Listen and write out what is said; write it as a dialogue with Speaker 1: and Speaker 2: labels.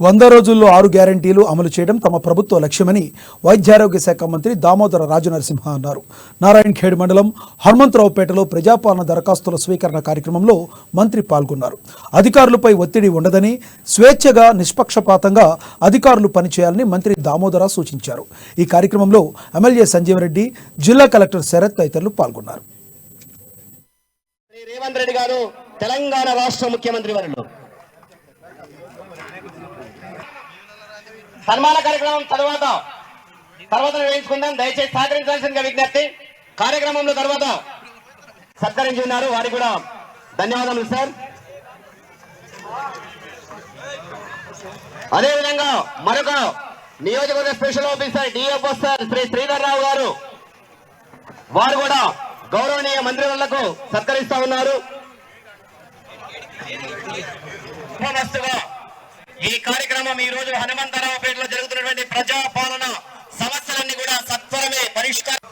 Speaker 1: 100 రోజుల్లో 6 గ్యారంటీలు అమలు చేయడం తమ ప్రభుత్వ లక్ష్యమని వైద్యారోగ్య శాఖ మంత్రి దామోదర రాజనరసింహ అన్నారు. నారాయణఖేడ్ మండలం హనుమంతరావుపేటలో ప్రజాపాలన దరఖాస్తుల స్వీకరణ కార్యక్రమంలో మంత్రి పాల్గొన్నారు. అధికారులపై ఒత్తిడి ఉండదని, స్వేచ్ఛగా నిష్పక్షపాతంగా అధికారులు పనిచేయాలని మంత్రి దామోదర సూచించారు. ఈ కార్యక్రమంలో ఎమ్మెల్యే సంజీవరెడ్డి, జిల్లా కలెక్టర్ శరత్ తదితరులు పాల్గొన్నారు.
Speaker 2: రేవంత్ రెడ్డి గారు తెలంగాణ రాష్ట్ర ముఖ్యమంత్రి వర్యులు సన్మాన కార్యక్రమం తర్వాత నిర్వహించుకుందాం. దయచేసి సహకరించాల్సిందిగా విజ్ఞప్తి. కార్యక్రమంలో తర్వాత సత్కరించి ఉన్నారు, వారికి కూడా ధన్యవాదాలు సార్. అదేవిధంగా మరొక నియోజకవర్గ special officer DFO sir Shri Sridhar Rao గారు, వారు కూడా గౌరవనీయ మంత్రివర్లకు సత్కరిస్తా ఉన్నారు. ఈ కార్యక్రమం ఈ రోజు హనుమంతరావుపేటలో జరుగుతున్నటువంటి ప్రజాపాలన సమస్యలన్నీ కూడా సత్వరమే పరిష్కారం.